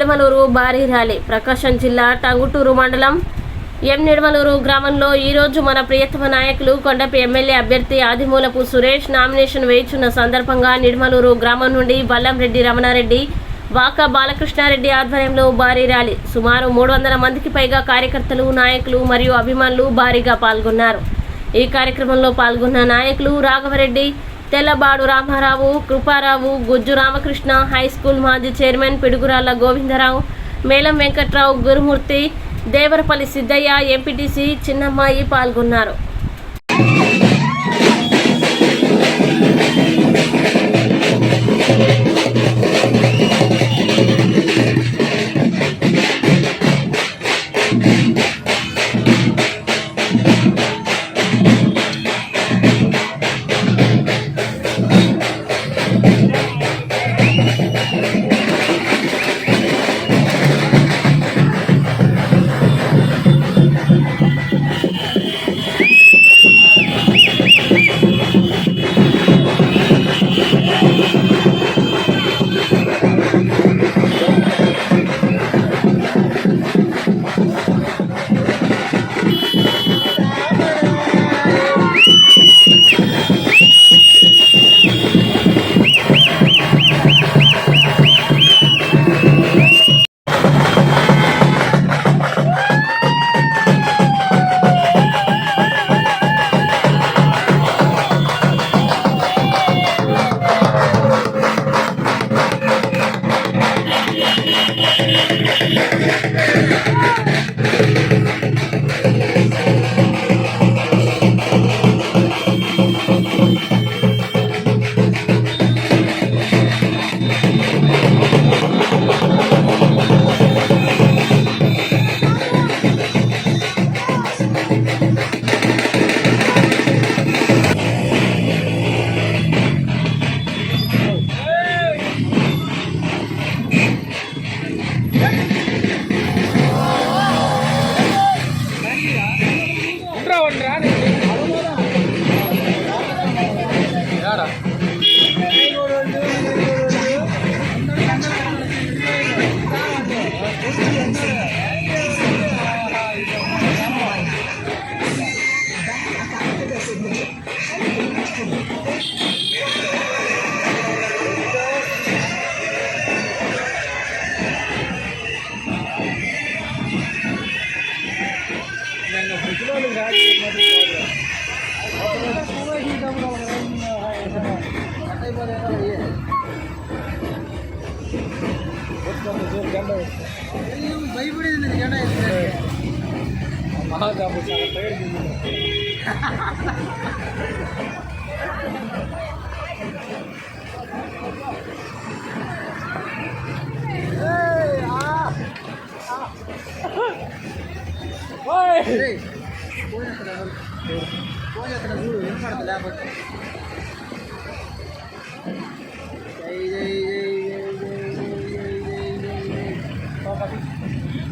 నిడమలూరు భారీ ర్యాలీ. ప్రకాశం జిల్లా టంగుటూరు మండలం నిడమలూరు గ్రామంలో ఈరోజు మన ప్రియతమ నాయకులు కొండపి ఎమ్మెల్యే అభ్యర్థి ఆదిమూలపు సురేష్ నామినేషన్ వేయించున్న సందర్భంగా నిడమలూరు గ్రామం నుండి బల్లంరెడ్డి రమణారెడ్డి, వాకా బాలకృష్ణారెడ్డి ఆధ్వర్యంలో భారీ ర్యాలీ. సుమారు 300 మందికి పైగా కార్యకర్తలు, నాయకులు మరియు అభిమానులు భారీగా పాల్గొన్నారు. ఈ కార్యక్రమంలో పాల్గొన్న నాయకులు రాఘవరెడ్డి, తెల్లబాడు రామారావు, కృపారావు, గుజ్జు రామకృష్ణ, హై స్కూల్ మాజీ చైర్మన్ పిడుగురాళ్ల గోవిందరావు, మేలం వెంకట్రావు, గురుమూర్తి, దేవరపల్లి సిద్ధయ్య, ఎంపీటీసీ చిన్నమ్మాయి పాల్గొన్నారు.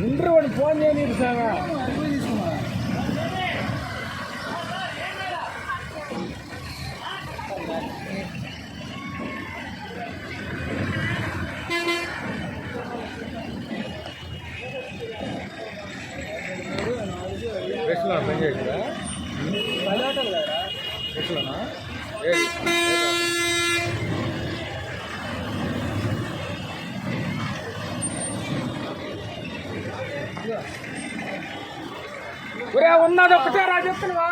ఇంటర్వ్యూ ఫోన్ చేయని సార్ పని చేసిందా ఒరే ఉన్నది ఒకటే రా చెప్తున్నా